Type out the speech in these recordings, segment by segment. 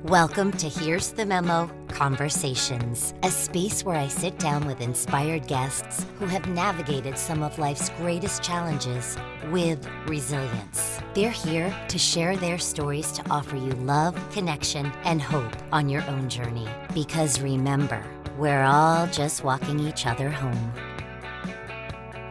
Welcome to Here's the Memo Conversations, a space where I sit down with inspired guests who have navigated some of life's greatest challenges with resilience. They're here to share their stories to offer you love, connection, and hope on your own journey. Because remember, we're all just walking each other home.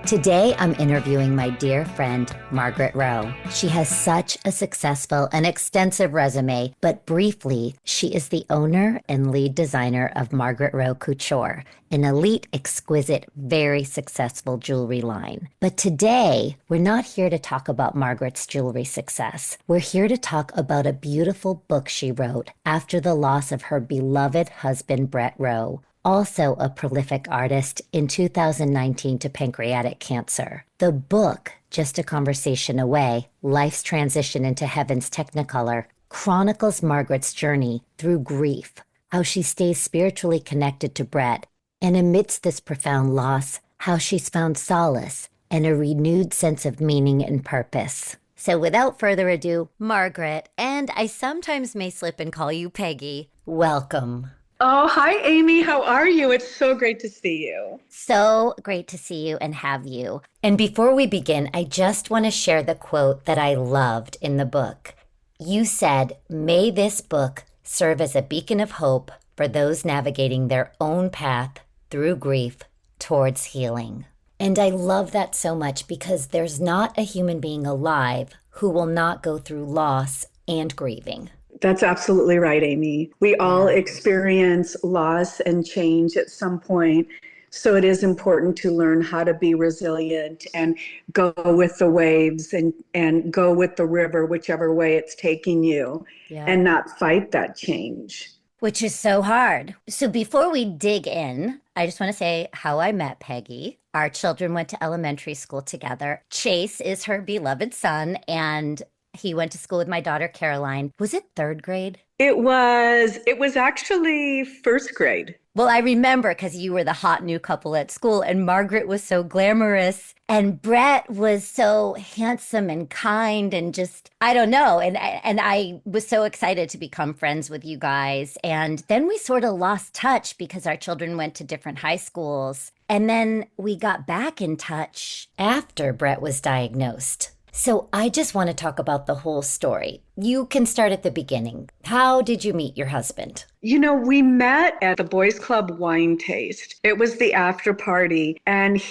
Today, I'm interviewing my dear friend, Margaret Rowe. She has such a successful and extensive resume, but briefly, she is the owner and lead designer of Margaret Rowe Couture, an elite, exquisite, very successful jewelry line. But today, we're not here to talk about Margaret's jewelry success. We're here to talk about a beautiful book she wrote after the loss of her beloved husband, Brett Rowe, also a prolific artist, in 2019 to pancreatic cancer. The book, Just a Conversation Away, Life's Transition into Heaven's Technicolor, chronicles Margaret's journey through grief, how she stays spiritually connected to Brett, and amidst this profound loss, how she's found solace and a renewed sense of meaning and purpose. So without further ado, Margaret, and I sometimes may slip and call you Peggy, welcome. Oh, hi, Amy. How are you? It's so great to see you. So great to see you and have you. And before we begin, I just want to share the quote that I loved in the book. You said, "May this book serve as a beacon of hope for those navigating their own path through grief towards healing." And I love that so much because there's not a human being alive who will not go through loss and grieving. That's absolutely right, Amy. We all experience loss and change at some point. So it is important to learn how to be resilient and go with the waves and go with the river, whichever way it's taking you, and not fight that change. Which is so hard. So before we dig in, I just want to say how I met Peggy. Our children went to elementary school together. Chase is her beloved son, and he went to school with my daughter, Caroline. Was it third grade? It was actually first grade. Well, I remember because you were the hot new couple at school and Margaret was so glamorous and Brett was so handsome and kind and just, I don't know. And I was so excited to become friends with you guys. And then we sort of lost touch because our children went to different high schools. And then we got back in touch after Brett was diagnosed. So I just want to talk about the whole story. You can start at the beginning. How did you meet your husband? You know, we met at the Boys Club wine taste. It was the after party, and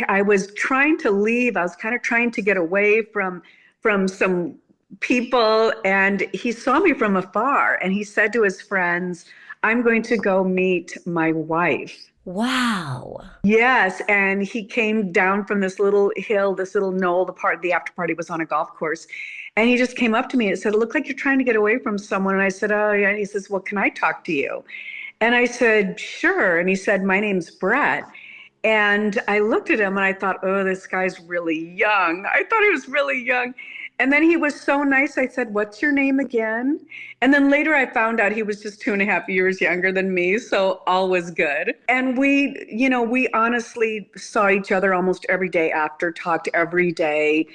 I was trying to leave. I was kind of trying to get away from some people, and he saw me from afar, and he said to his friends, "I'm going to go meet my wife." Wow. Yes, and he came down from this little hill, this little knoll. The after party was on a golf course. And he just came up to me and said, "It looked like you're trying to get away from someone." And I said, "Oh, yeah." And he says, "Well, can I talk to you?" And I said, "Sure." And he said, "My name's Brett." And I looked at him and I thought, "Oh, this guy's really young." I thought he was really young. And then he was so nice. I said, "What's your name again?" And then later I found out he was just 2.5 years younger than me. So all was good. And we honestly saw each other almost every day after, talked every day.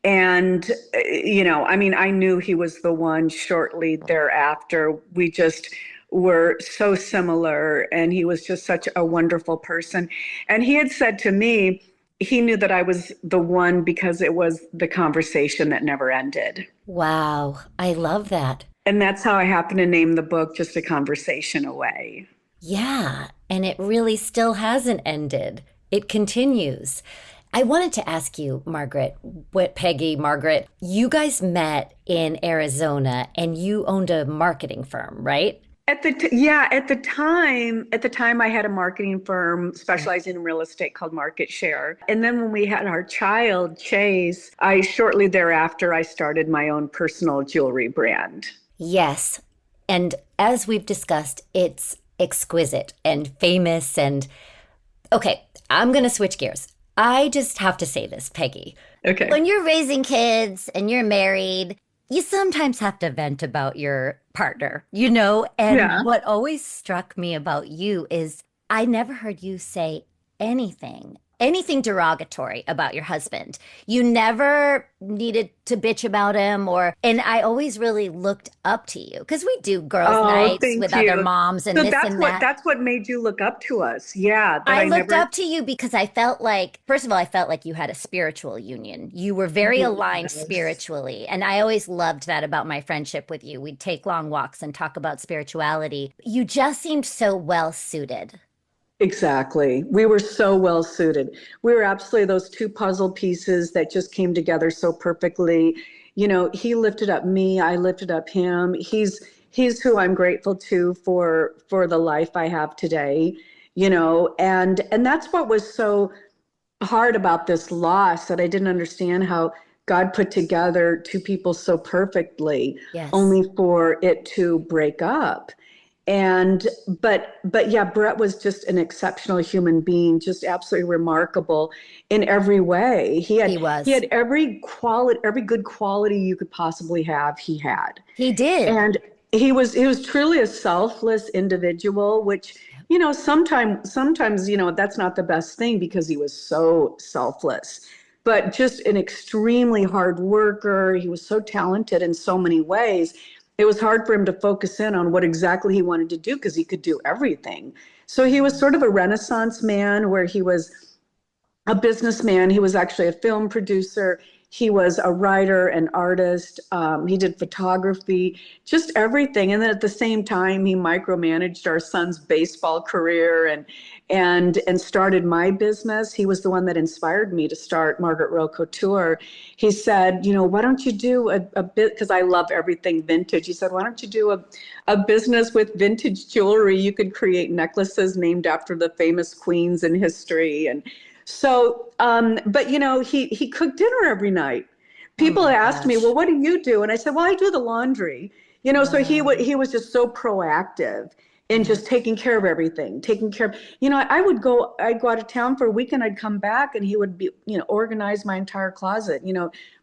And, I knew he was the one shortly thereafter. We just were so similar. And he was just such a wonderful person. And he had said to me, he knew that I was the one because it was the conversation that never ended. Wow. I love that. And that's how I happened to name the book Just a Conversation Away. Yeah. And it really still hasn't ended. It continues. I wanted to ask you, Margaret, Margaret, you guys met in Arizona and you owned a marketing firm, right? At the time I had a marketing firm specializing in real estate called Market Share. And then when we had our child, Chase, shortly thereafter, I started my own personal jewelry brand. Yes. And as we've discussed, it's exquisite and famous. And okay, I'm going to switch gears. I just have to say this, Peggy. Okay. When you're raising kids and you're married, you sometimes have to vent about your partner, And what always struck me about you is I never heard you say anything anything derogatory about your husband. You never needed to bitch about him and I always really looked up to you because we do girls' Oh, nights with thank other you. moms and So this that's and what that. that's what made you look up to us. Yeah, that I I looked never. up to you because I felt like, first of all, I felt like you had a spiritual union. You were very aligned Yes. spiritually. And I always loved that about my friendship with you. We'd take long walks and talk about spirituality. You just seemed so well suited. Exactly. We were so well suited. We were absolutely those two puzzle pieces that just came together so perfectly. He lifted up me, I lifted up him. He's who I'm grateful to for the life I have today, and that's what was so hard about this loss, that I didn't understand how God put together two people so perfectly, Yes, only for it to break up. And but yeah, Brett was just an exceptional human being, just absolutely remarkable in every way. He had he he was. had every good quality you could possibly have, he had. He did. And he was truly a selfless individual, which, sometimes, that's not the best thing because he was so selfless. But just an extremely hard worker. He was so talented in so many ways. It was hard for him to focus in on what exactly he wanted to do because he could do everything. So he was sort of a Renaissance man, where he was a businessman. He was actually a film producer. He was a writer, an artist. He did photography, just everything. And then at the same time, he micromanaged our son's baseball career and started my business. He was the one that inspired me to start Margaret Rowe Couture. He said, why don't you do a bit, because I love everything vintage. He said, why don't you do a business with vintage jewelry? You could create necklaces named after the famous queens in history. And so, but he cooked dinner every night. Oh People my asked me, well, gosh. what do you do? And I said, well, I do the laundry. So Wow. he was just so proactive in Yeah. just taking care of everything, taking care of, I'd go out of town for a week and I'd come back and he would be, organize my entire closet,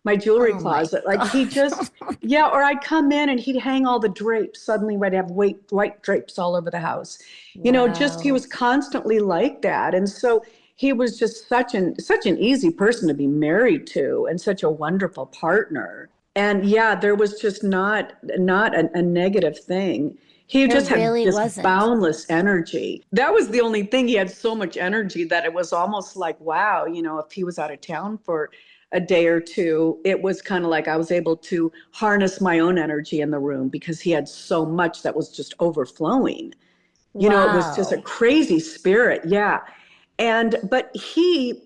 my jewelry Oh my closet. Like he gosh. just, yeah, or I'd come in and he'd hang all the drapes. Suddenly we'd have white drapes all over the house. Just he Wow. was constantly like that. And so he was just such an easy person to be married to and such a wonderful partner. And yeah, there was just not a negative thing. He There just had really this wasn't. boundless energy. That was the only thing. He had so much energy that it was almost like, wow, if he was out of town for a day or two, it was kind of like I was able to harness my own energy in the room because he had so much that was just overflowing. It was just a Wow. crazy spirit. Yeah. But he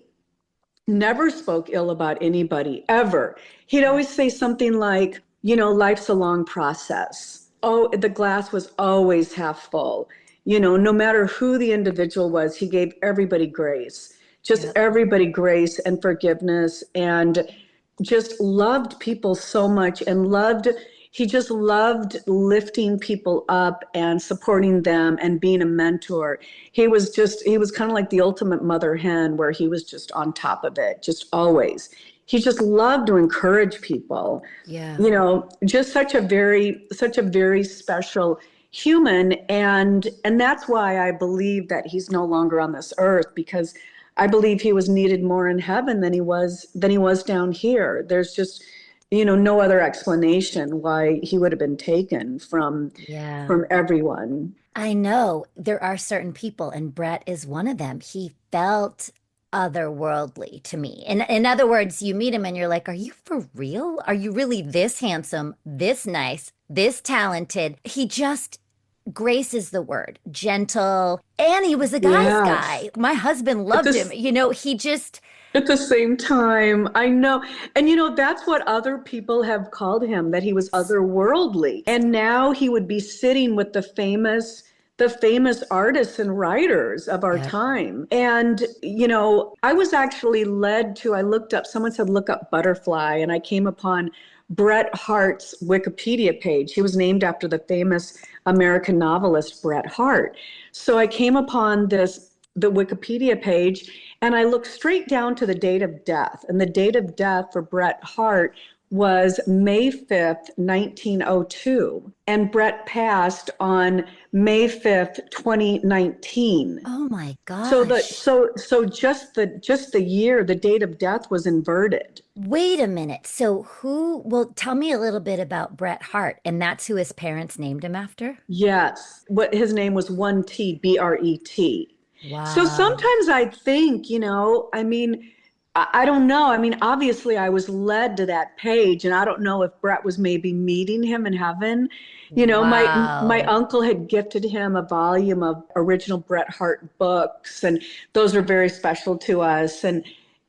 never spoke ill about anybody ever. He'd Yeah. always say something like, life's a long process. Oh, the glass was always half full. No matter who the individual was, he gave everybody grace, just Yeah. everybody grace and forgiveness, and just loved people so much he just loved lifting people up and supporting them and being a mentor. He was kind of like the ultimate mother hen, where he was just on top of it, just always. He just loved to encourage people. Yeah. Just such a very special human. And that's why I believe that he's no longer on this earth, because I believe he was needed more in heaven than he was down here. There's just, no other explanation why he would have been taken from Yeah. from everyone. I know there are certain people, and Brett is one of them. He felt otherworldly to me. In other words, you meet him and you're like, are you for real? Are you really this handsome, this nice, this talented? He just, grace is the word, gentle. And he was a guy's Yes. guy. My husband At loved him. this He just, at the same time, I know. And that's what other people have called him, that he was otherworldly. And now he would be sitting with the famous artists and writers of our yep. time. And I was actually I looked up, someone said look up butterfly, and I came upon Bret Harte's Wikipedia page. He was named after the famous American novelist Bret Harte. So I came upon the Wikipedia page, and I looked straight down to the date of death. And the date of death for Bret Harte was May 5th, 1902, and Brett passed on May 5th, 2019. Oh my So gosh. just the year, the date of death was inverted. Wait a minute. So well, tell me a little bit about Bret Hart, and that's who his parents named him after? Yes, what his name was 1T, Bret. So Wow. sometimes I think, I mean, I don't know. I mean, obviously I was led to that page, and I don't know if Brett was maybe meeting him in heaven. My Wow. uncle had gifted him a volume of original Bret Hart books, and those are very special to us.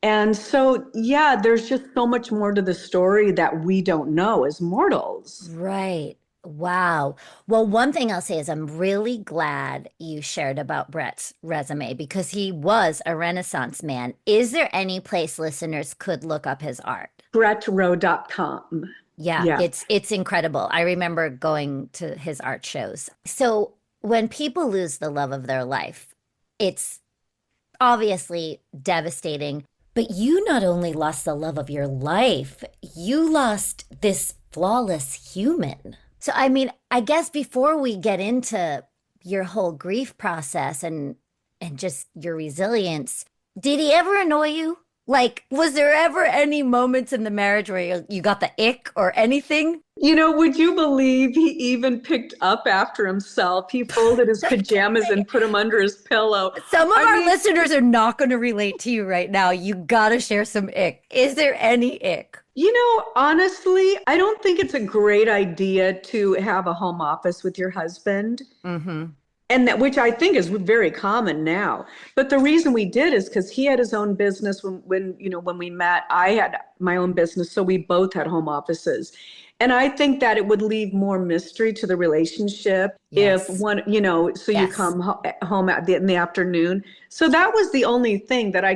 And so, yeah, there's just so much more to the story that we don't know as mortals. Right. Wow. Well, one thing I'll say is I'm really glad you shared about Brett's resume because he was a Renaissance man. Is there any place listeners could look up his art? BrettRowe.com. Yeah, Yeah. it's incredible. I remember going to his art shows. So when people lose the love of their life, it's obviously devastating. But you not only lost the love of your life, you lost this flawless human. So, I mean, I guess before we get into your whole grief process and just your resilience, did he ever annoy you? Like, was there ever any moments in the marriage where you got the ick or anything? Would you believe he even picked up after himself? He folded his pajamas and put them under his pillow. Some of I our mean, listeners are not going to relate to you right now. You got to share some ick. Is there any ick? honestly, I don't think it's a great idea to have a home office with your husband. Mm-hmm. And that, which I think is very common now. But the reason we did is because he had his own business when we met. I had my own business, so we both had home offices. And I think that it would leave more mystery to the relationship if Yes. so you Yes. come home in the afternoon. So that was the only thing that I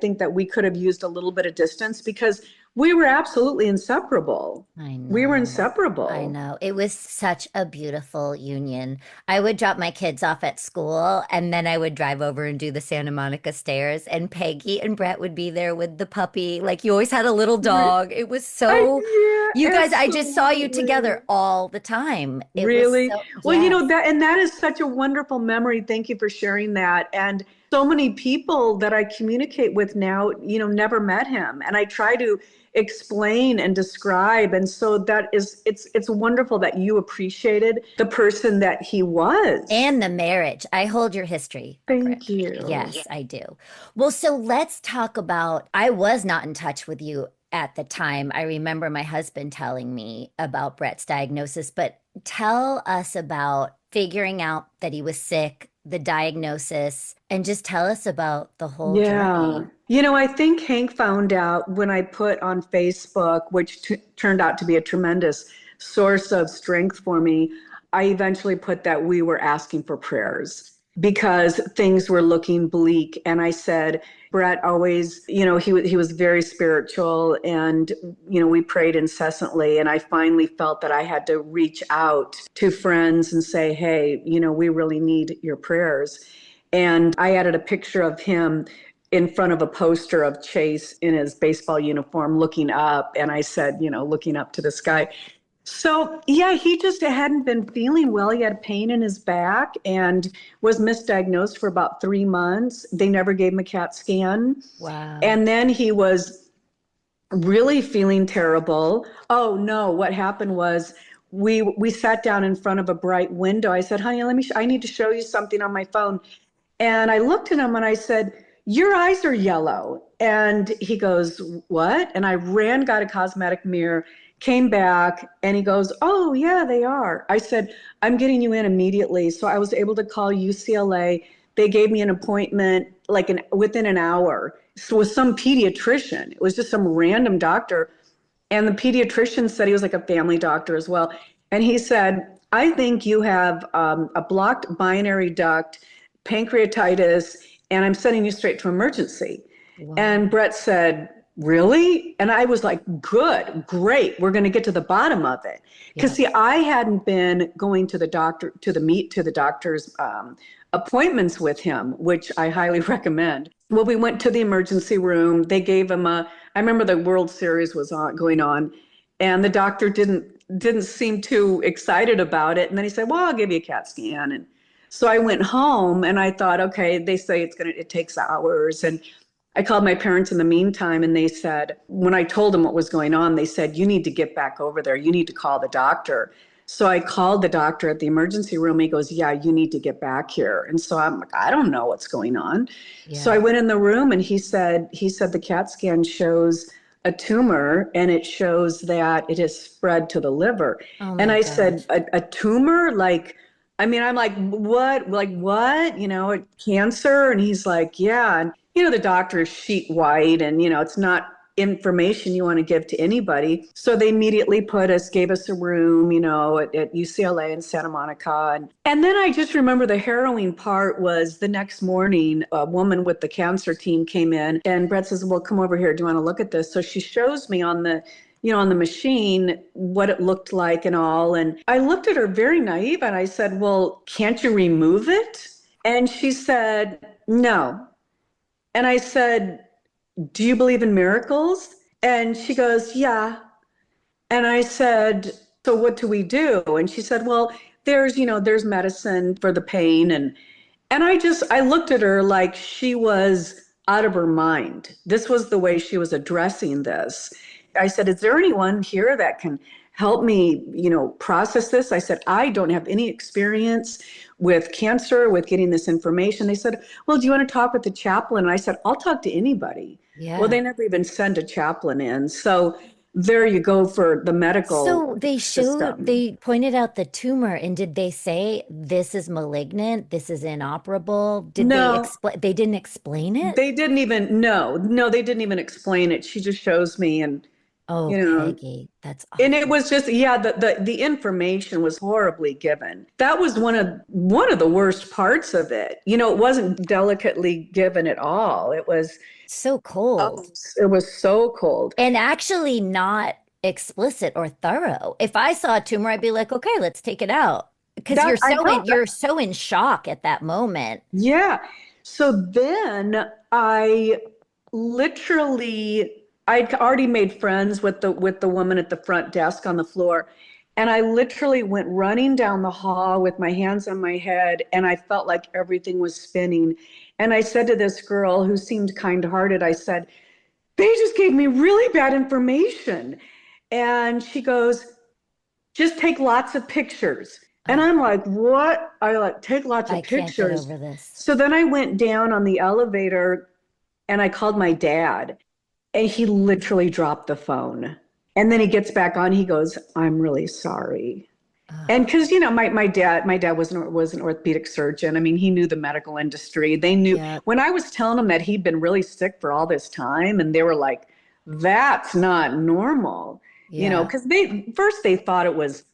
think that we could have used a little bit of distance because we were absolutely inseparable. I We were know. I inseparable. know. It was such a beautiful union. I would drop my kids off at school and then I would drive over and do the Santa Monica stairs, and Peggy and Brett would be there with the puppy. Like you always had a little dog. It was so, you Yeah, guys, I just saw you absolutely. together all the time. It was Really? so, Well, yes. that is such a wonderful memory. Thank you for sharing that. And so many people that I communicate with now, never met him. And I try to explain and describe. And so it's wonderful that you appreciated the person that he was. And the marriage. I hold your history, Margaret. Thank you. Yes, I do. Well, so let's talk about. I was not in touch with you at the time. I remember my husband telling me about Brett's diagnosis, but tell us about figuring out that he was sick, the diagnosis, and just tell us about the whole Yeah. journey. I think Hank found out when I put on Facebook, which turned out to be a tremendous source of strength for me. I eventually put that we were asking for prayers because things were looking bleak. And I said, Brett always, he was very spiritual and, we prayed incessantly. And I finally felt that I had to reach out to friends and say, hey, we really need your prayers. And I added a picture of him in front of a poster of Chase in his baseball uniform looking up. And I said, looking up to the sky. So, yeah, he just hadn't been feeling well. He had pain in his back and was misdiagnosed for about 3 months. They never gave him a CAT scan. Wow. And then he was really feeling terrible. Oh, no, what happened was we sat down in front of a bright window. I said, honey, I need to show you something on my phone. And I looked at him and I said, your eyes are yellow. And he goes, what? And I ran, got a cosmetic mirror, came back, and he goes, oh, yeah, they are. I said, I'm getting you in immediately. So I was able to call UCLA. They gave me an appointment within an hour. So with some pediatrician. It was just some random doctor. And the pediatrician said he was like a family doctor as well. And he said, I think you have a blocked binary duct, pancreatitis, and I'm sending you straight to emergency. And Wow. Brett said, really? And I was like, good, great. We're going to get to the bottom of it. Because see, Yes. I hadn't been going to the doctor, to the doctor's appointments with him, which I highly recommend. Well, we went to the emergency room. They gave him I remember the World Series was going on, and the doctor didn't seem too excited about it. And then he said, "Well, I'll give you a CAT scan." And so I went home, and I thought, okay, they say it takes hours, and I called my parents in the meantime, and they said, when I told them what was going on, they said, "You need to get back over there. You need to call the doctor." So I called the doctor at the emergency room. He goes, "Yeah, you need to get back here." And so I'm like, I don't know what's going on. So I Yeah. went in the room, and he said the CAT scan shows a tumor, and it shows that it has spread to the liver. Oh And my I said, gosh. a tumor? Like, I mean, I'm like, what? Like, what? Cancer? And he's like, yeah. And, the doctor is sheet white, and, it's not information you want to give to anybody. So they immediately gave us a room, at UCLA in Santa Monica. And then I just remember the harrowing part was the next morning, a woman with the cancer team came in, and Brett says, "Well, come over here. Do you want to look at this?" So she shows me on the machine what it looked like and all. And I looked at her very naive, and I said, "Well, can't you remove it?" And she said, "No." And I said, "Do you believe in miracles?" And she goes, "Yeah." And I said, "So what do we do?" And she said, "Well, there's medicine for the pain." And I looked at her like she was out of her mind. This was the way she was addressing this. I said, "Is there anyone here that can help me, process this?" I said, "I don't have any experience with cancer, with getting this information." They said, "Well, do you want to talk with the chaplain?" And I said, "I'll talk to anybody." Well, Yeah. they never even send a chaplain in. So there you go for the medical So system. they pointed out the tumor, and did they say this is malignant, this is inoperable? Did they No, explain? They didn't explain it? they didn't even, no, they didn't even explain it. She just shows me, and, Oh, you know, Peggy, that's and it awful. was just, yeah, the information was horribly given. That was one of the worst parts of it. It wasn't delicately given at all. So Oh, cold. it was so cold. And actually not explicit or thorough. If I saw a tumor, I'd be like, okay, let's take it out. Because That I know. you're so in shock at that moment. Yeah. So then I literally I'd already made friends with the woman at the front desk on the floor. And I literally went running down the hall with my hands on my head, and I felt like everything was spinning. And I said to this girl who seemed kind-hearted, I said, "They just gave me really bad information." And she goes, "Just take lots of pictures." And Oh, I'm like, "What?" I like, "Take lots I of can't get pictures." over this. So then I went down on the elevator, and I called my dad, and he literally dropped the phone. And then he gets back on, he goes, "I'm really sorry." And Oh, because, my dad was an orthopedic surgeon. I mean, he knew the medical industry. They knew yeah, when I was telling them that he'd been really sick for all this time, and they were like, "That's not normal." yeah. Because they thought it was,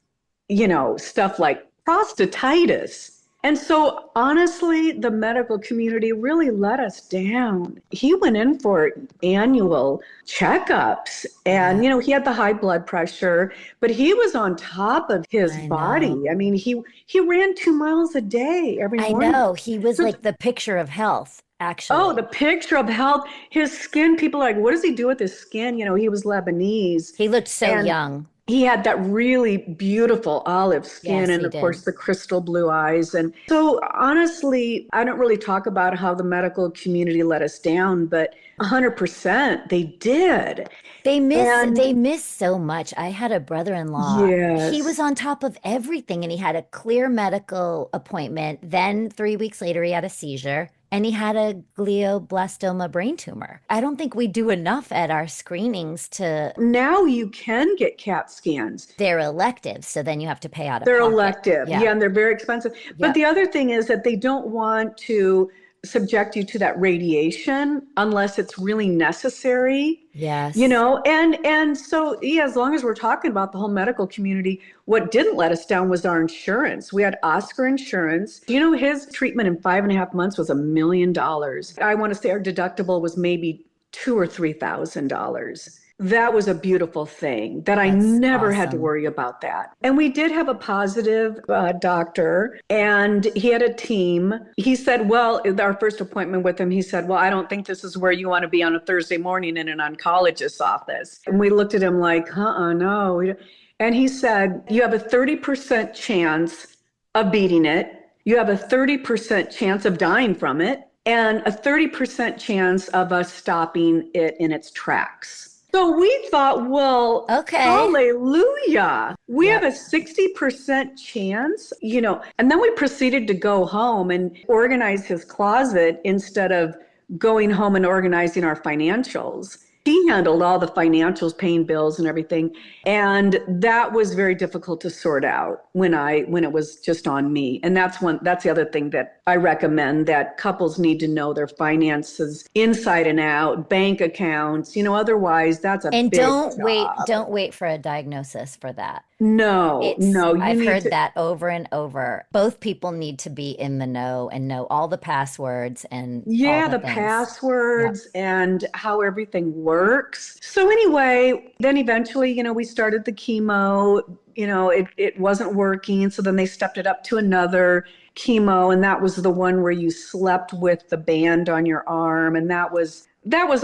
stuff like prostatitis. And so honestly, the medical community really let us down. He went in for annual checkups, and, Yeah, he had the high blood pressure, but he was on top of his I know. body. I mean, he ran 2 miles a day every I morning. know. He was So, like the picture of health, oh, actually. the picture of health, his skin, people are like, "What does he do with his skin?" He was Lebanese, He looked so and young. he had that really beautiful olive skin, Yes, and he of did. course the crystal blue eyes. And so honestly, I don't really talk about how the medical community let us down, but 100% they did. And They miss so much. I had a brother-in-law. He was yes. on top of everything, and he had a clear medical appointment. Then 3 weeks later, he had a seizure and he had a glioblastoma brain tumor. I don't think we do enough at our screenings to, Now you can get CAT scans. they're elective, so then you have to pay out of They're pocket. elective. Yeah. Yeah, and they're very expensive. But Yep. the other thing is that they don't want to subject you to that radiation unless it's really necessary. Yes. And so yeah, as long as we're talking about the whole medical community, what didn't let us down was our insurance. We had Oscar insurance. His treatment in 5.5 months was $1 million. I want to say our deductible was maybe $2,000 or $3,000. that was a beautiful thing that I That's never had to awesome. worry about that. And we did have a positive doctor, and he had a team. He said, well, our first appointment with him, he said, well, I don't think this is where you want to be on a Thursday morning in an oncologist's office. And we looked at him like, no. And he said, you have a 30% chance of beating it. You have a 30% chance of dying from it, and a 30% chance of us stopping it in its tracks. So we thought, well, Okay. hallelujah. We have Yep. a 60% chance, and then we proceeded to go home and organize his closet instead of going home and organizing our financials. He handled all the financials, paying bills and everything. And that was very difficult to sort out when it was just on me. And that's the other thing that I recommend, that couples need to know their finances inside and out, bank accounts, otherwise that's a And big job. don't wait for a diagnosis for that. No, no, you I've need heard to. that over and over. Both people need to be in the know and know all the passwords and all Yeah, the the things. Yep. passwords and how everything works. So anyway, then eventually, we started the chemo. It wasn't working. So then they stepped it up to another chemo, and that was the one where you slept with the band on your arm. And that was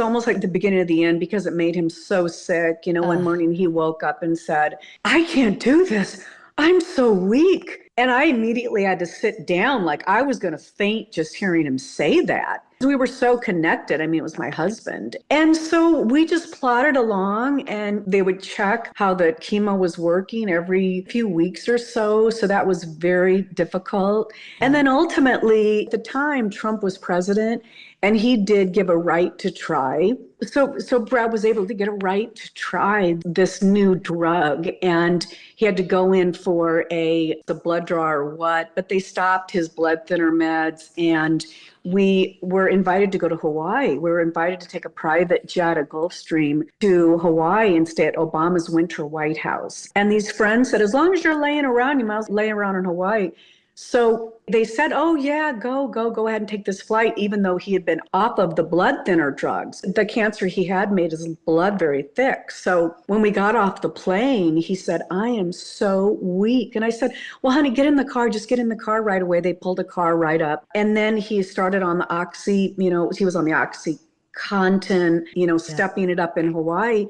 almost like the beginning of the end, because it made him so sick. One Ugh. morning he woke up and said, I can't do this. I'm so weak. And I immediately had to sit down, like I was going to faint just hearing him say that. We were so connected. I mean, it was my husband. And so we just plodded along, and they would check how the chemo was working every few weeks or so. So that was very difficult. And Yeah. then ultimately, at the time, Trump was president, and he did give a right to try. So Brad was able to get a right to try this new drug, and he had to go in for the blood draw or what, but they stopped his blood thinner meds, and we were invited to go to Hawaii. We were invited to take a private jet, a Gulfstream, to Hawaii and stay at Obama's Winter White House. And these friends said, as long as you're laying around, you might as well lay around in Hawaii. So they said, oh, yeah, go ahead and take this flight, even though he had been off of the blood thinner drugs. The cancer he had made his blood very thick. So when we got off the plane, he said, I am so weak. And I said, well, honey, get in the car. Just get in the car right away. They pulled a car right up. And then he started on the Oxy, he was on the OxyContin, Yeah. stepping it up in Hawaii.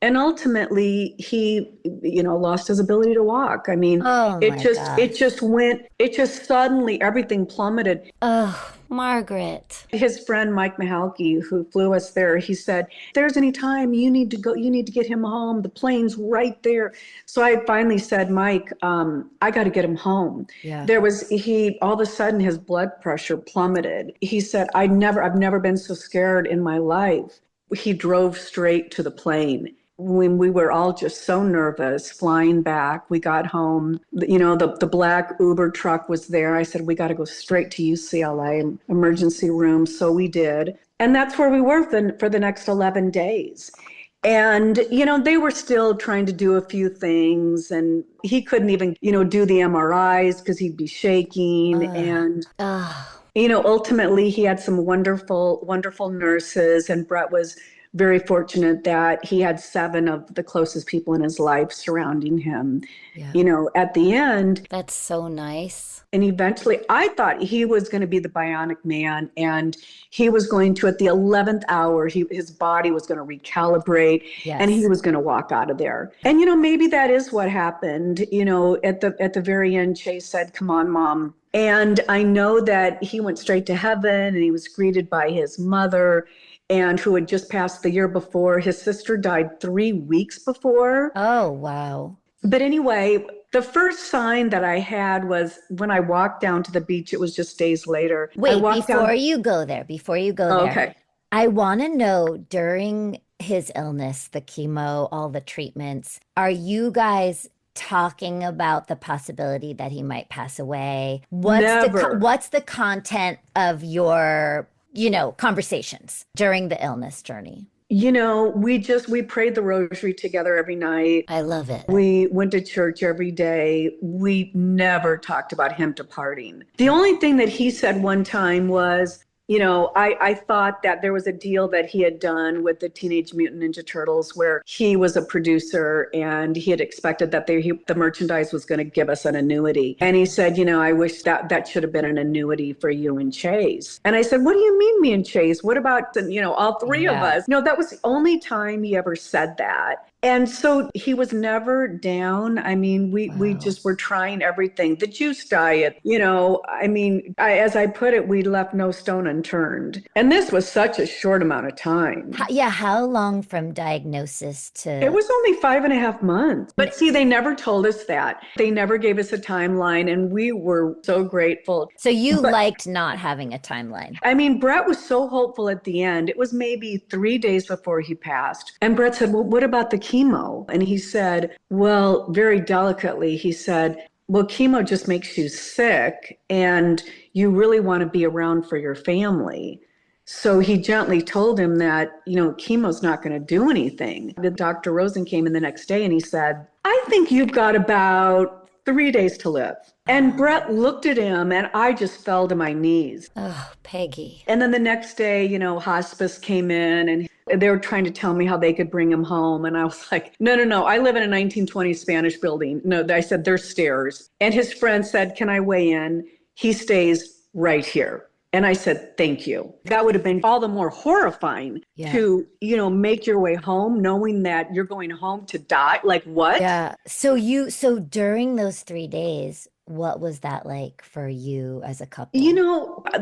And ultimately, he, lost his ability to walk. I mean, Oh my gosh. it just suddenly everything plummeted. Oh, Margaret. His friend, Mike Mihalke, who flew us there, he said, if there's any time you need to go, you need to get him home. The plane's right there. So I finally said, Mike, I got to get him home. Yeah. All of a sudden his blood pressure plummeted. He said, I've never been so scared in my life. He drove straight to the plane. When we were all just so nervous flying back, we got home, the black Uber truck was there. I said, we got to go straight to UCLA emergency room. So we did. And that's where we were for the next 11 days. And, they were still trying to do a few things, and he couldn't even, do the MRIs because he'd be shaking. Ugh. And Ugh. ultimately he had some wonderful, wonderful nurses, and Brett was very fortunate that he had 7 of the closest people in his life surrounding him, Yeah. at the end. That's so nice. And eventually I thought he was going to be the bionic man, and he was going to, at the 11th hour, his body was going to recalibrate, and he Yes. was going to walk out of there. And, maybe that is what happened. At the very end, Chase said, come on, Mom. And I know that he went straight to heaven, and he was greeted by his mother, and who had just passed the year before. His sister died 3 weeks before. Oh, wow. But anyway, the first sign that I had was when I walked down to the beach. It was just days later. I Wait, walked down. before you go there, Okay. I want to know during his illness, the chemo, all the treatments, are you guys talking about the possibility that he might pass away? Never. What's the content of your, conversations during the illness journey? We prayed the rosary together every night. I love it. We went to church every day. We never talked about him departing. The only thing that he said one time was, I thought that there was a deal that he had done with the Teenage Mutant Ninja Turtles where he was a producer and he had expected that the merchandise was going to give us an annuity. And he said, I wish that should have been an annuity for you and Chase. And I said, what do you mean, me and Chase? What about, all three of us? That was the only time he ever said that. And so he was never down. I mean, we just were trying everything. The juice diet, as I put it, we left no stone unturned. And this was such a short amount of time. How long from diagnosis to? It was only 5.5 months. But see, they never told us that. They never gave us a timeline, and we were so grateful. So you liked not having a timeline. I mean, Brett was so hopeful at the end. It was maybe 3 days before he passed. And Brett said, well, what about the chemo? And he said, well, very delicately, he said, well, chemo just makes you sick and you really want to be around for your family. So he gently told him that, chemo's not going to do anything. The Dr. Rosen came in the next day and he said, I think you've got about 3 days to live. And Brett looked at him and I just fell to my knees. Oh, Peggy. And then the next day, hospice came in and they were trying to tell me how they could bring him home. And I was like, no. I live in a 1920s Spanish building. No, I said, there's stairs. And his friend said, can I weigh in? He stays right here. And I said, thank you. That would have been all the more horrifying to, make your way home, knowing that you're going home to die. Like what? Yeah. So during those 3 days, what was that like for you as a couple?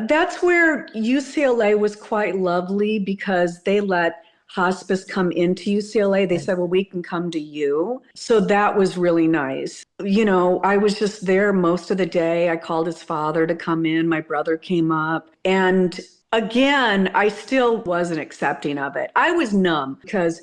That's where UCLA was quite lovely because they let hospice come into UCLA. They said, well, we can come to you. So that was really nice. I was just there most of the day. I called his father to come in. My brother came up. And again, I still wasn't accepting of it. I was numb because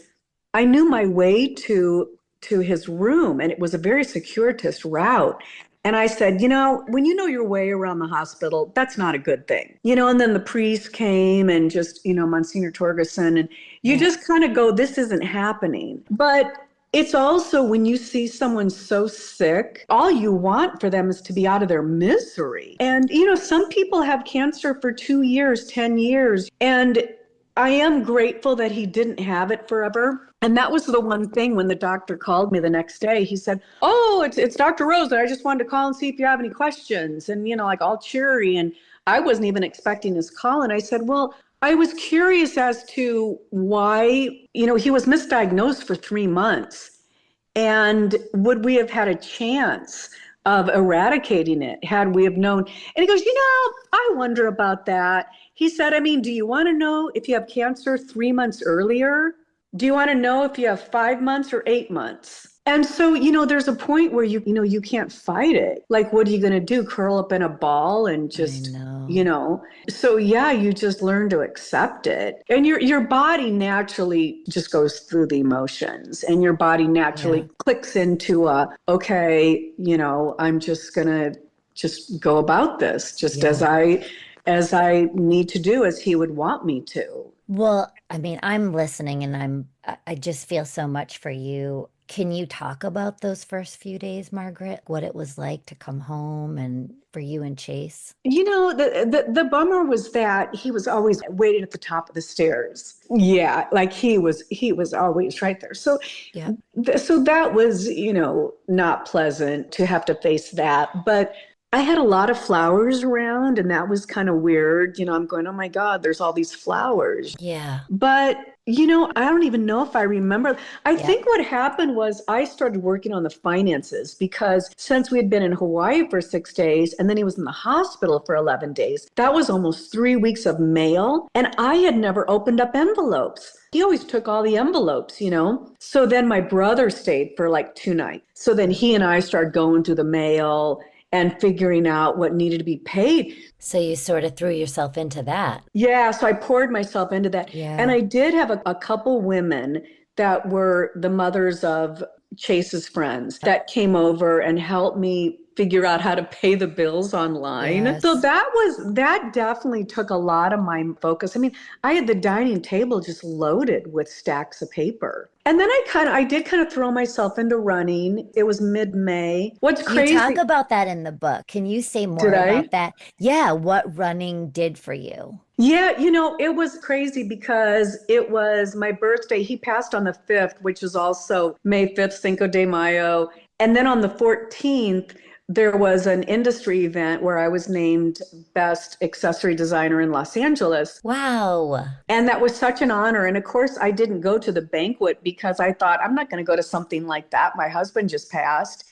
I knew my way to his room and it was a very circuitous route. And I said, when you know your way around the hospital, that's not a good thing. And then the priest came and just, Monsignor Torgerson, and you just kind of go, this isn't happening. But it's also when you see someone so sick, all you want for them is to be out of their misery. And, some people have cancer for 2 years, 10 years. And I am grateful that he didn't have it forever. And that was the one thing when the doctor called me the next day, he said, oh, it's Dr. Rose. I just wanted to call and see if you have any questions. And, like all cheery. And I wasn't even expecting his call. And I said, well, I was curious as to why, he was misdiagnosed for 3 months. And would we have had a chance of eradicating it had we have known? And he goes, I wonder about that. He said, do you want to know if you have cancer 3 months earlier? Do you want to know if you have 5 months or 8 months? And so, there's a point where you can't fight it. Like, what are you going to do? Curl up in a ball and just, So you just learn to accept it. And your body naturally just goes through the emotions and your body naturally clicks into okay, I'm just going to just go about this just as I need to do, as he would want me to. Well, I'm listening and I just feel so much for you. Can you talk about those first few days, Margaret? What it was like to come home and for you and Chase? The bummer was that he was always waiting at the top of the stairs. Yeah, like he was always right there. So so that was, not pleasant to have to face that. But I had a lot of flowers around and that was kind of weird. I'm going, oh my God, there's all these flowers. Yeah. But, I don't even know if I remember. I think what happened was I started working on the finances because since we had been in Hawaii for 6 days and then he was in the hospital for 11 days, that was almost 3 weeks of mail. And I had never opened up envelopes. He always took all the envelopes, So then my brother stayed for like 2 nights. So then he and I started going through the mail and figuring out what needed to be paid. So you sort of threw yourself into that. Yeah, so I poured myself into that. Yeah. And I did have a couple women that were the mothers of Chase's friends that came over and helped me figure out how to pay the bills online. Yes. So that definitely took a lot of my focus. I had the dining table just loaded with stacks of paper. And then I did kind of throw myself into running. It was mid-May. What's crazy? You talk about that in the book. Can you say more about that? Yeah, what running did for you. Yeah, it was crazy because it was my birthday. He passed on the 5th, which is also May 5th, Cinco de Mayo. And then on the 14th, there was an industry event where I was named Best Accessory Designer in Los Angeles. Wow. And that was such an honor. And of course, I didn't go to the banquet because I thought, I'm not going to go to something like that. My husband just passed.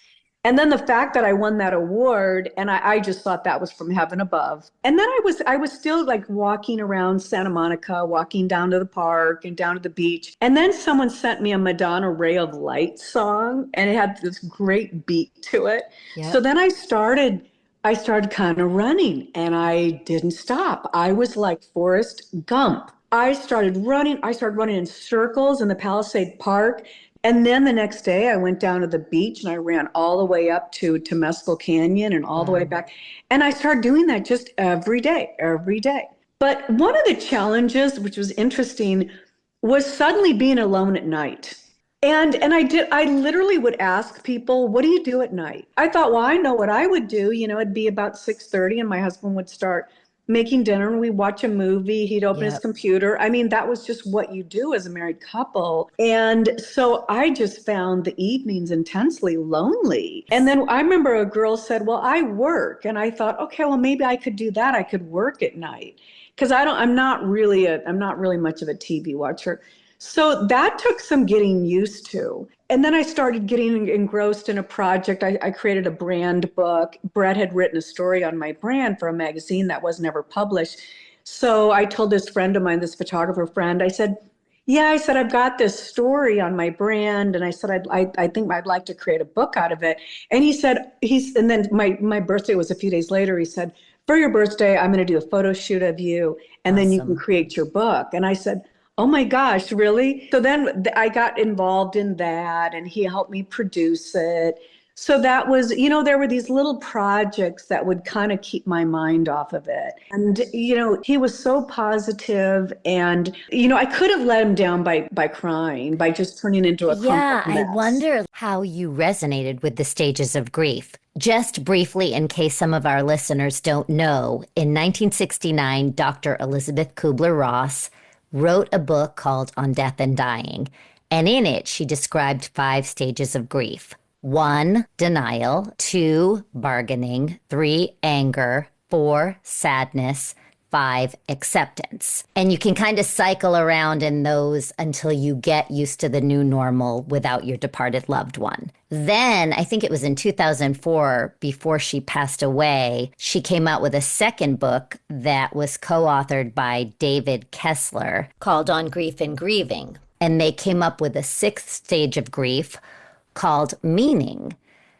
And then the fact that I won that award, and I just thought that was from heaven above. And then I was still like walking around Santa Monica, walking down to the park and down to the beach. And then someone sent me a Madonna Ray of Light song, and it had this great beat to it. So Yep. then I started kind of running, and I didn't stop. I was like Forrest Gump. I started running in circles in the Palisade Park. And then the next day, I went down to the beach and I ran all the way up to Temescal Canyon and all the way Wow. back. And I started doing that just every day, every day. But one of the challenges, which was interesting, was suddenly being alone at night. And I literally would ask people, what do you do at night? I thought, well, I know what I would do. It'd be about 6:30 and my husband would start making dinner and we watch a movie. He'd open his Yep. computer. I mean, that was just what you do as a married couple. And so I just found the evenings intensely lonely. And then I remember a girl said, well, I work. And I thought, okay, well, maybe I could do that. I could work at night. Because I'm not really much of a TV watcher. So that took some getting used to. And then I started getting engrossed in a project. I created a brand book. Brett had written a story on my brand for a magazine that was never published. So I told this friend of mine, this photographer friend, I said, yeah, I said, I've got this story on my brand. And I said, I think I'd like to create a book out of it. And he said, and then my birthday was a few days later. He said, for your birthday, I'm going to do a photo shoot of you, and then you can Awesome. create your book. And I said, oh my gosh, really? So then I got involved in that and he helped me produce it. So that was, there were these little projects that would kind of keep my mind off of it. And, he was so positive and, I could have let him down by crying, by just turning into a crumpled Yeah, I mess. wonder how you resonated with the stages of grief. Just briefly, in case some of our listeners don't know, in 1969, Dr. Elizabeth Kubler-Ross wrote a book called On Death and Dying. And in it, she described 5 stages of grief. 1, denial. 2, bargaining. 3, anger. 4, sadness. 5, acceptance. And you can kind of cycle around in those until you get used to the new normal without your departed loved one. Then, I think it was in 2004, before she passed away, she came out with a second book that was co-authored by David Kessler called On Grief and Grieving. And they came up with a 6th stage of grief called meaning.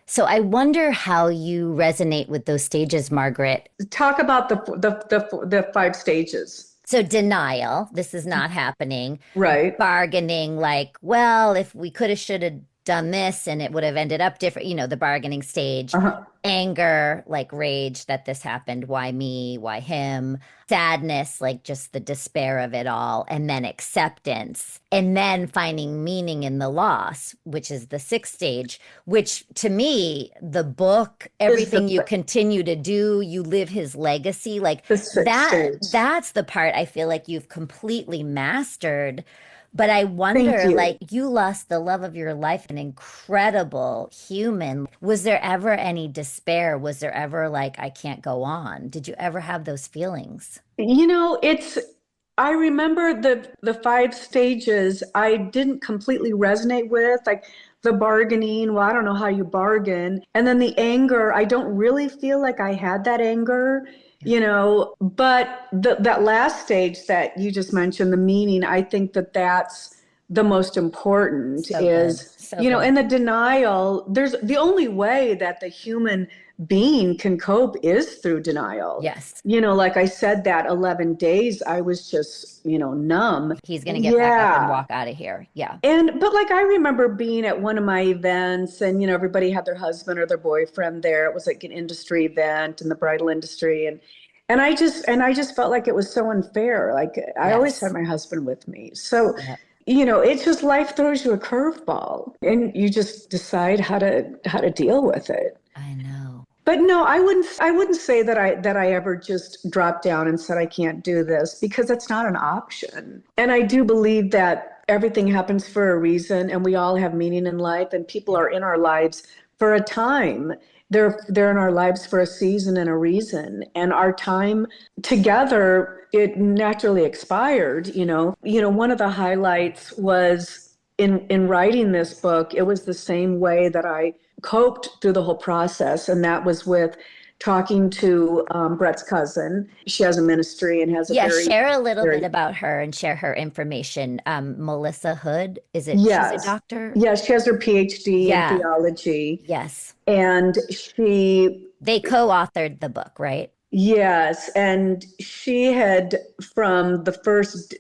So I wonder how you resonate with those stages, Margaret. Talk about the 5 stages. So denial, this is not happening. Right. Bargaining, like, well, if we could have, should have done this and it would have ended up different, the bargaining stage. Uh-huh. Anger, like rage that this happened. Why me? Why him? Sadness, like just the despair of it all. And then acceptance. And then finding meaning in the loss, which is the 6th stage, which to me, the book, Is everything you continue to do, you live his legacy, like the sixth that, stage. that's the part I feel like you've completely mastered. But I Thank wonder, you. like, you lost the love of your life, an incredible human. Was there ever any despair? Was there ever like, I can't go on? Did you ever have those feelings? I remember the 5 stages I didn't completely resonate with, like the bargaining. Well, I don't know how you bargain. And then the anger, I don't really feel like I had that anger, but that last stage that you just mentioned, the meaning, I think that's the most important So good. is, So good. in the denial, there's the only way that the human being can cope is through denial. Yes. Like I said, that 11 days, I was just, numb. He's going to get back up and Yeah. walk out of here. Yeah. But like I remember being at one of my events and, everybody had their husband or their boyfriend there. It was like an industry event in the bridal industry. And I just felt like it was so unfair. Like I always had Yes. my husband with me. So, Yep. it's just life throws you a curveball and you just decide how to deal with it. I know. But no, I wouldn't say that I ever just dropped down and said I can't do this, because that's not an option. And I do believe that everything happens for a reason, and we all have meaning in life, and people Yeah. are in our lives for a time. They're in our lives for a season and a reason. And our time together, it naturally expired, you know. One of the highlights was in writing this book, it was the same way that I coped through the whole process, and that was with talking to Brett's cousin. She has a ministry and has a Yeah, very, share a little bit very, about her and share her information. Melissa Hood, is it? She's a yes, doctor? yes, she has her PhD in Yeah, theology, yes. and she, They co-authored the book, right? yes, and she had, from the first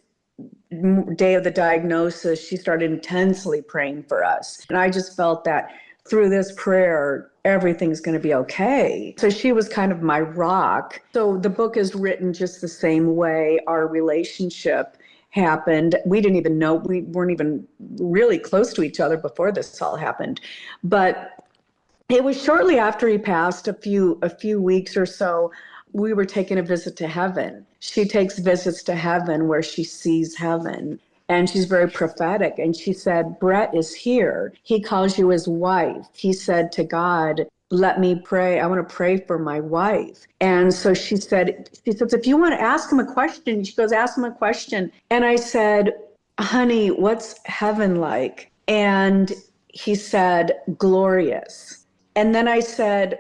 day of the diagnosis, she started intensely praying for us. And I just felt that through this prayer, everything's going to be okay. So she was kind of my rock. So the book is written just the same way our relationship happened. We didn't even know, we weren't even really close to each other before this all happened. But it was shortly after he passed, a few weeks or so, we were taking a visit to heaven. She takes visits to heaven where she sees heaven. And she's very prophetic. And she said, Brett is here. He calls you his wife. He said to God, let me pray. I want to pray for my wife. And so she says, if you want to ask him a question, she goes, ask him a question. And I said, honey, what's heaven like? And he said, glorious. And then I said,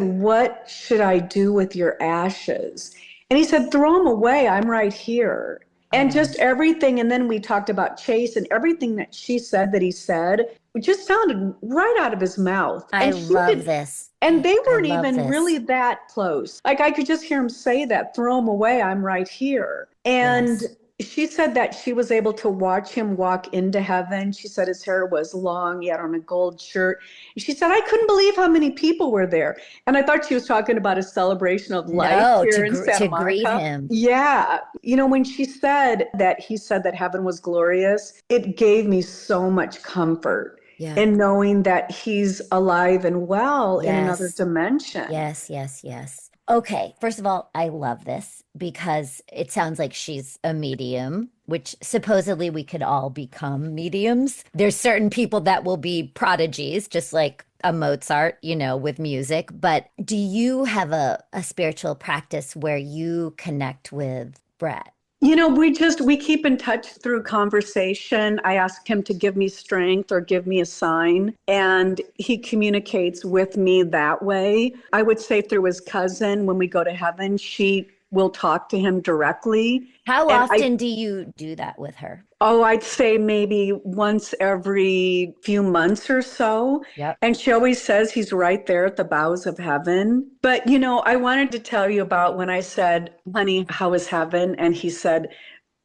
what should I do with your ashes? And he said, throw them away. I'm right here. Oh, And wow. just everything. And then we talked about Chase, and everything that she said that he said, it just sounded right out of his mouth. I And she love did, this. and they I weren't love even this. really that close. Like I could just hear him say that, throw them away. I'm right here. And Yes. she said that she was able to watch him walk into heaven. She said his hair was long. He had on a gold shirt. She said, I couldn't believe how many people were there. And I thought she was talking about a celebration of life No, here in Santa to grieve Monica. him. Yeah. When she said that he said that heaven was glorious, it gave me so much comfort Yeah. in knowing that he's alive and well in another Yes. dimension. Yes, yes, yes. Okay, first of all, I love this because it sounds like she's a medium, which supposedly we could all become mediums. There's certain people that will be prodigies, just like a Mozart, with music. But do you have a spiritual practice where you connect with Brett? We keep in touch through conversation. I ask him to give me strength or give me a sign, and he communicates with me that way. I would say through his cousin, when we go to heaven, she will talk to him directly. How And often do you do that with her? I'd say maybe once every few months or so. Yep. And she always says he's right there at the bowels of heaven. But, I wanted to tell you about when I said, honey, how is heaven? And he said,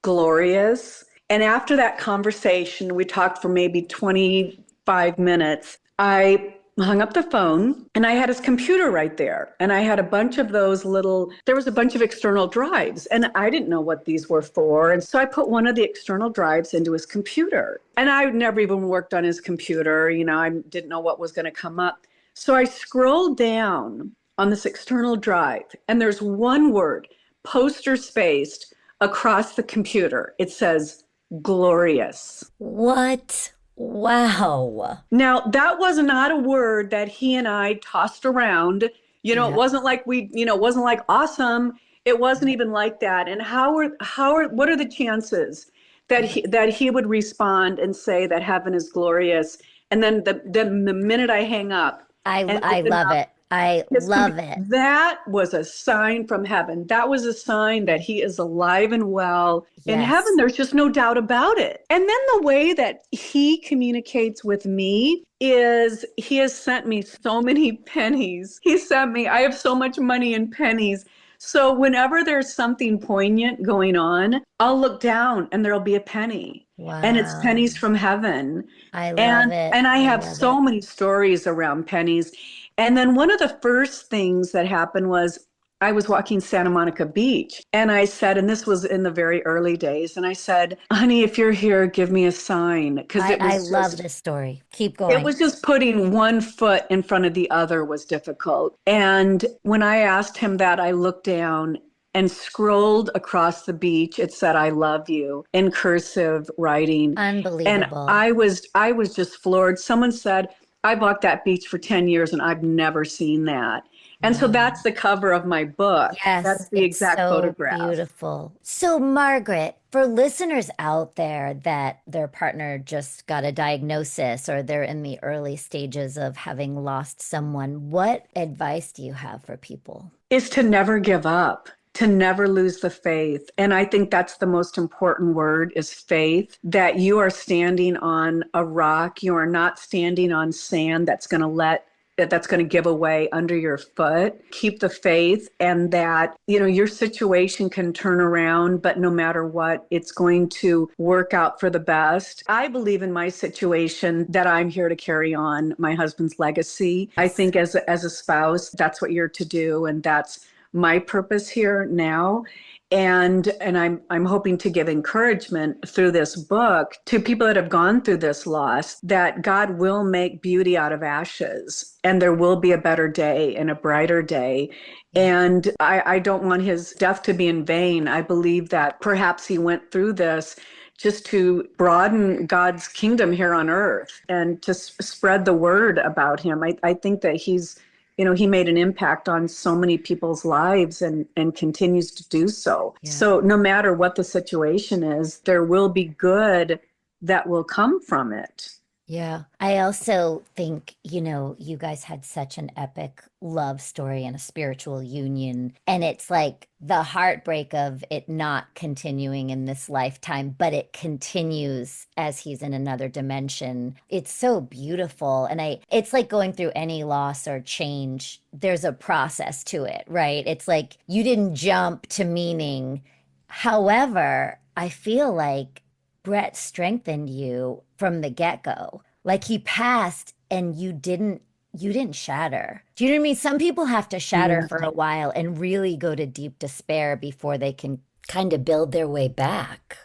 glorious. And after that conversation, we talked for maybe 25 minutes. I hung up the phone and I had his computer right there. And I had a bunch of there was a bunch of external drives, and I didn't know what these were for. And so I put one of the external drives into his computer. And I never even worked on his computer. I didn't know what was going to come up. So I scrolled down on this external drive, and there's one word, poster spaced across the computer. It says glorious. What? Wow. Now, that was not a word that he and I tossed around. It Yeah. wasn't like it wasn't like awesome. It wasn't even like that. And what are the chances that he would respond and say that heaven is glorious? And then the minute I hang up and I open love up it. I love it. that was a sign from heaven. That was a sign that he is alive and well in heaven. Yes. There's just no doubt about it. And then the way that he communicates with me is he has sent me so many pennies. I have so much money in pennies. So whenever there's something poignant going on, I'll look down and there'll be a penny. And it's Wow. pennies from heaven. I love And it. and I I have love it. so many stories around pennies. And then one of the first things that happened was I was walking Santa Monica Beach and I said, and this was in the very early days, and I said, honey, if you're here, give me a sign. Because I love this story. Keep it going. was just putting one foot in front of the other was difficult. And when I asked him that, I looked down and scrolled across the beach. It said, I love you in cursive writing. And Unbelievable. I was just floored. Someone said, I bought that beach for 10 years and I've never seen that. And so Wow. that's the cover of my book. Yes, That's the it's exact so photograph. beautiful. So, Margaret, for listeners out there that their partner just got a diagnosis or they're in the early stages of having lost someone, what advice do you have for people? Is to never give up, to never lose the faith. And I think that's the most important word is faith, that you are standing on a rock. You are not standing on sand that's going to give away under your foot. Keep the faith, and that, your situation can turn around, but no matter what, it's going to work out for the best. I believe in my situation that I'm here to carry on my husband's legacy. I Yes. think as a spouse, that's what you're to do, and that's my purpose here now. And I'm hoping to give encouragement through this book to people that have gone through this loss, that God will make beauty out of ashes and there will be a better day and a brighter day. Yeah. And I don't want his death to be in vain. I believe that perhaps he went through this just to broaden God's kingdom here on earth and to spread the word about him. I think that he made an impact on so many people's lives and continues to do so. Yeah. So no matter what the situation is, there will be good that will come from it. Yeah. I also think, you guys had such an epic love story and a spiritual union. And it's like the heartbreak of it not continuing in this lifetime, but it continues as he's in another dimension. It's so beautiful. And it's like going through any loss or change, there's a process to it, right? It's like you didn't jump to meaning. However, I feel like Brett strengthened you from the get-go. Like he passed and you didn't shatter. Do you know what I mean? Some people have to shatter Yeah. for a while and really go to deep despair before they can kind of build their way back.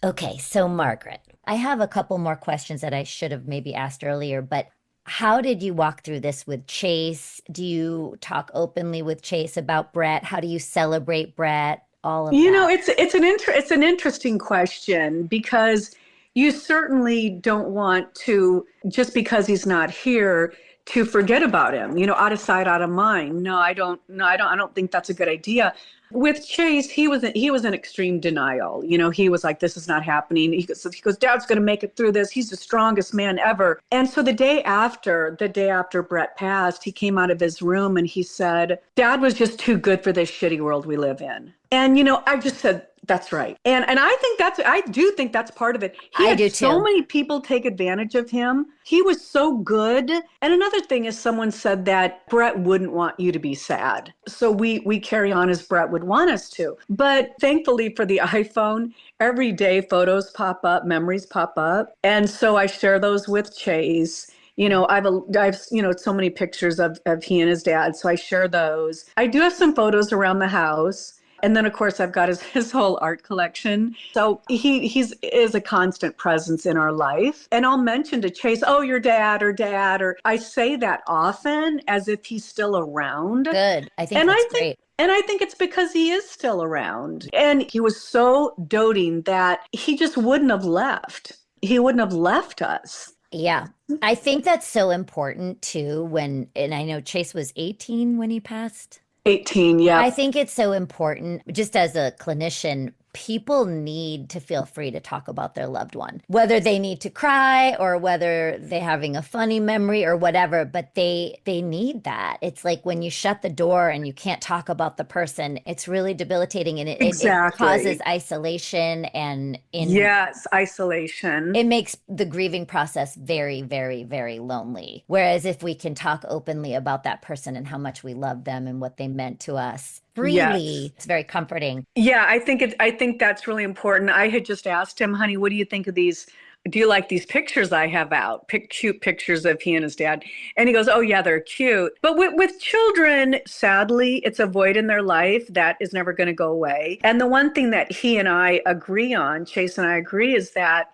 Okay, so Margaret, I have a couple more questions that I should have maybe asked earlier, but how did you walk through this with Chase? Do you talk openly with Chase about Brett? How do you celebrate Brett? All of that. It's an interesting question because you certainly don't want to, just because he's not here, to forget about him, out of sight, out of mind. No, I don't. No, I don't think that's a good idea. With Chase, he was in extreme denial. He was like, "This is not happening." He goes, "Dad's going to make it through this. He's the strongest man ever." And so the day after Brett passed, he came out of his room and he said, "Dad was just too good for this shitty world we live in." And I just said, that's right. And I do think that's part of it. He I had do so too. many people take advantage of him. He was so good. And another thing is, someone said that Brett wouldn't want you to be sad. So we carry on as Brett would want us to. But thankfully for the iPhone, every day photos pop up, memories pop up. And so I share those with Chase. I've so many pictures of he and his dad. So I share those. I do have some photos around the house. And then, of course, I've got his whole art collection. So he's is a constant presence in our life. And I'll mention to Chase, "Oh, your dad," or I say that often as if he's still around. Good. I think And that's I think great. and I think it's because he is still around. And he was so doting that he just wouldn't have left. He wouldn't have left us. Yeah. I think that's so important too and I know Chase was 18 when he passed. 18, I yep. think it's so important, just as a clinician, people need to feel free to talk about their loved one, whether they need to cry or whether they're having a funny memory or whatever, but they need that. It's like when you shut the door and you can't talk about the person, it's really debilitating and it causes Exactly. isolation and Yes, isolation. it makes the grieving process very, very, very lonely. Whereas if we can talk openly about that person and how much we love them and what they meant to us Yes. freely, it's very comforting. Yeah, I think that's really important. I had just asked him, "Honey, what do you think of these do you like these pictures I have out? Cute pictures of he and his dad. And he goes, oh, yeah, they're cute. But with children, sadly, it's a void in their life that is never going to go away. And the one thing that he and I agree on, Chase and I agree, is that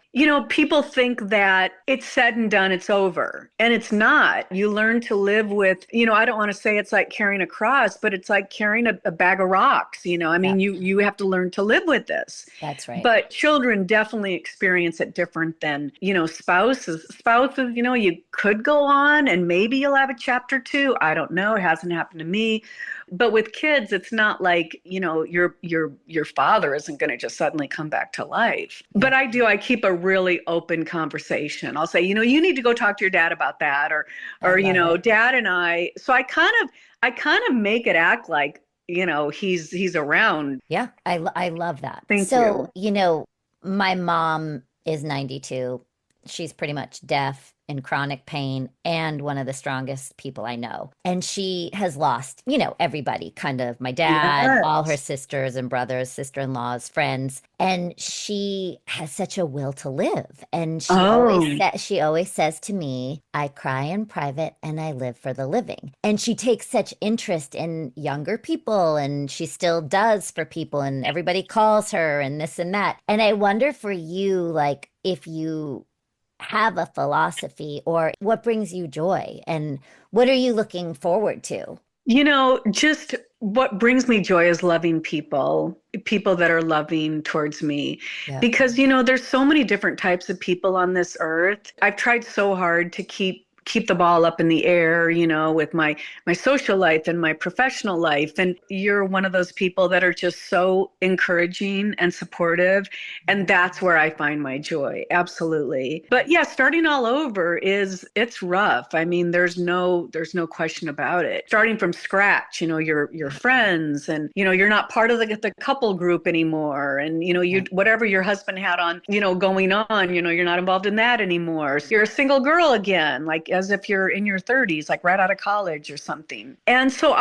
people think that it's said and done, it's over. And it's not. You learn to live with, I don't want to say it's like carrying a cross, but it's like carrying a bag of rocks. I Yeah, mean, you have to learn to live with this. that's right. But children definitely experience it different than, spouses. Spouses, you could go on and maybe you'll have a chapter two. I don't know. It hasn't happened to me. But with kids, it's not like, your father isn't going to just suddenly come back to life. But I keep a really open conversation. I'll say, you need to go talk to your dad about that, I or love it. dad and I. So I kind of make it act like, he's around. Yeah, I love that. Thank So, you. my mom is 92. She's pretty much deaf, in chronic pain, and one of the strongest people I know. And she has lost, everybody, kind of my dad, all her Yes. sisters and brothers, sister-in-laws, friends. And she has such a will to live. And Oh, she always says to me, I cry in private and I live for the living. And she takes such interest in younger people, and she still does for people, and everybody calls her and this and that. And I wonder for you, like, if you have a philosophy or what brings you joy and what are you looking forward to? just what brings me joy is loving people that are loving towards me. Yeah. Because, there's so many different types of people on this earth. I've tried so hard to keep the ball up in the air, with my social life and my professional life. And you're one of those people that are just so encouraging and supportive. And that's where I find my joy. Absolutely. But yeah, starting all over it's rough. I mean, there's no question about it. Starting from scratch, your friends, and you're not part of the couple group anymore. And you Yeah. whatever your husband had on, going on, you're not involved in that anymore. So you're a single girl again, like as if you're in your 30s, like right out of college or something. And so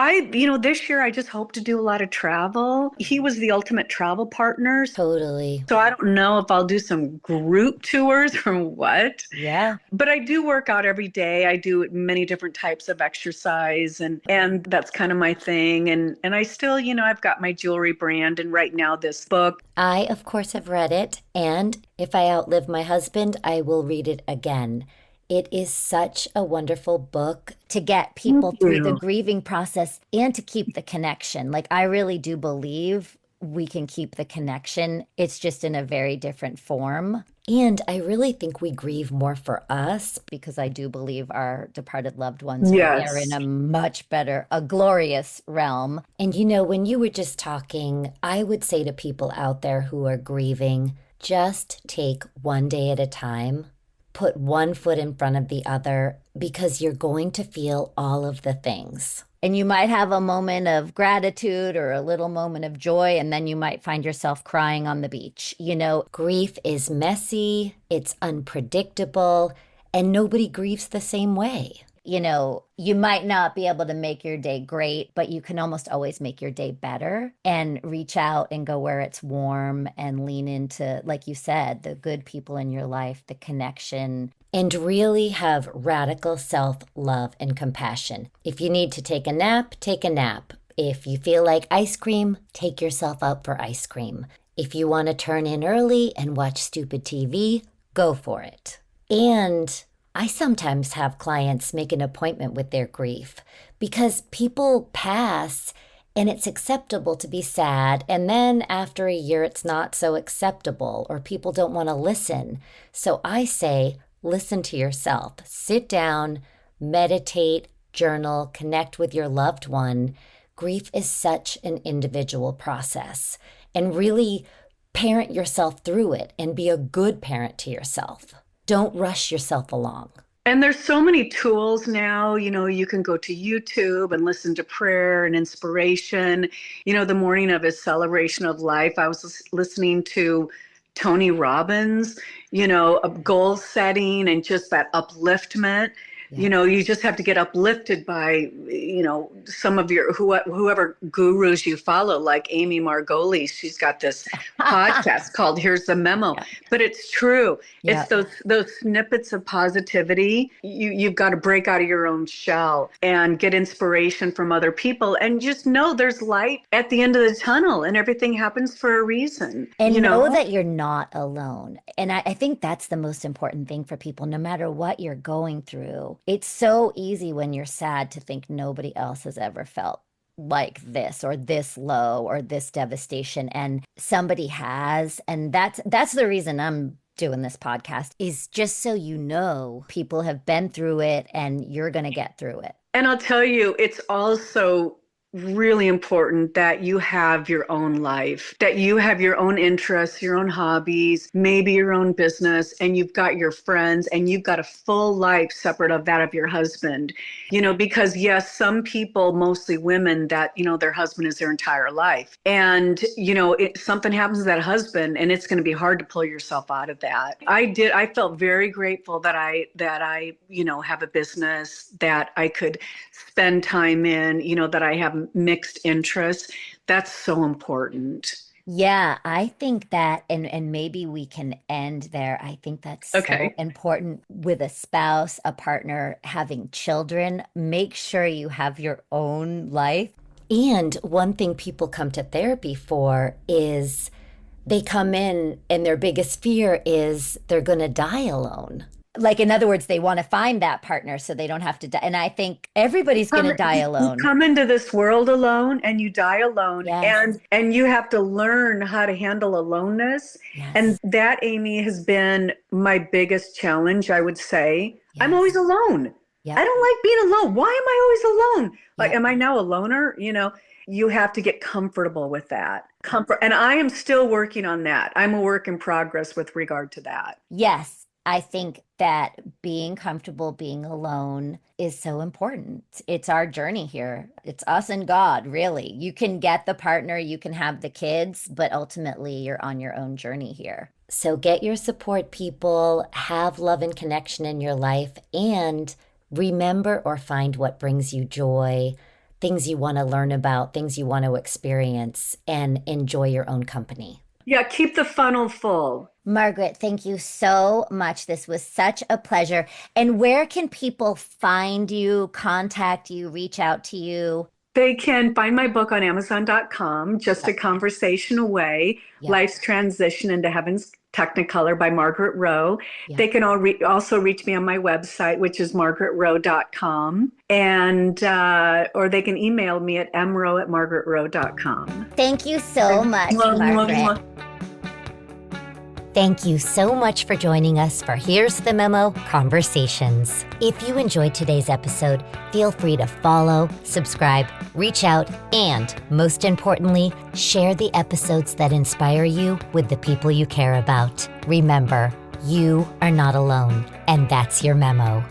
this year I just hope to do a lot of travel. He was the ultimate travel partner. Totally. So I don't know if I'll do some group tours or what, Yeah. but I do work out every day. I do many different types of exercise, and that's kind of my thing. And I still, I've got my jewelry brand, and right now this book. I, of course, have read it. And if I outlive my husband, I will read it again. It is such a wonderful book to get Thank people through the you. grieving process and to keep the connection. Like, I really do believe we can keep the connection. It's just in a very different form. And I really think we grieve more for us because I do believe our departed loved ones are in Yes. a much better, a glorious realm. And when you were just talking, I would say to people out there who are grieving, just take one day at a time. Put one foot in front of the other because you're going to feel all of the things. And you might have a moment of gratitude or a little moment of joy, and then you might find yourself crying on the beach. Grief is messy, it's unpredictable, and nobody grieves the same way. You might not be able to make your day great, but you can almost always make your day better and reach out and go where it's warm and lean into, like you said, the good people in your life, the connection, and really have radical self-love and compassion. If you need to take a nap, take a nap. If you feel like ice cream, take yourself out for ice cream. If you want to turn in early and watch stupid TV, go for it. And I sometimes have clients make an appointment with their grief because people pass and it's acceptable to be sad. And then after a year, it's not so acceptable or people don't want to listen. So I say, listen to yourself. Sit down, meditate, journal, connect with your loved one. Grief is such an individual process, and really parent yourself through it and be a good parent to yourself. Don't rush yourself along. And there's so many tools now, you can go to YouTube and listen to prayer and inspiration. The morning of his celebration of life, I was listening to Tony Robbins, of goal setting and just that upliftment. You know, you just have to get uplifted by, you know, some of your whoever gurus you follow, like Amy Margoli. She's got this podcast called Here's the Memo. Yeah. But it's true. Yeah. It's those snippets of positivity. You've got to break out of your own shell and get inspiration from other people, and just know there's light at the end of the tunnel, and everything happens for a reason. And you know that you're not alone. And I think that's the most important thing for people, no matter what you're going through. It's so easy when you're sad to think nobody else has ever felt like this or this low or this devastation, and somebody has. And that's the reason I'm doing this podcast, is just so you know people have been through it and you're going to get through it. And I'll tell you, it's also really important that you have your own life, that you have your own interests, your own hobbies, maybe your own business, and you've got your friends, and you've got a full life separate of that of your husband. You know, because yes, some people, mostly women, that, you know, their husband is their entire life. And, you know, something happens to that husband, and it's going to be hard to pull yourself out of that. I felt very grateful that I, you know, have a business that I could spend time in, you know, that I have mixed interests. That's so important. Yeah, I think that, and maybe we can end there. I think that's so important with a spouse, a partner, having children. Make sure you have your own life. And one thing people come to therapy for is they come in and their biggest fear is they're going to die alone. Like, in other words, they want to find that partner so they don't have to die. And I think everybody's going to die alone. You come into this world alone and you die alone. Yes. And you have to learn how to handle aloneness. Yes. And that, Amy, has been my biggest challenge, I would say. Yes. I'm always alone. Yep. I don't like being alone. Why am I always alone? Like, Yep. am I now a loner? You know, you have to get comfortable with that. And I am still working on that. I'm a work in progress with regard to that. Yes. I think that being comfortable being alone is so important. It's our journey here. It's us and God, really. You can get the partner, you can have the kids, but ultimately you're on your own journey here. So get your support, people, have love and connection in your life, and remember or find what brings you joy, things you want to learn about, things you want to experience, and enjoy your own company. Yeah, keep the funnel full. Margaret, thank you so much. This was such a pleasure. And where can people find you, contact you, reach out to you? They can find my book on Amazon.com, Just a Conversation Away, Life's Transition into Heaven's Technicolor by Margaret Rowe. They can also reach me on my website, which is margaretrowe.com. And or they can email me at mrowe@margaretrowe.com. Thank you so much, Margaret. Thank you so much for joining us for Here's the Memo Conversations. If you enjoyed today's episode, feel free to follow, subscribe, reach out, and most importantly, share the episodes that inspire you with the people you care about. Remember, you are not alone, and that's your memo.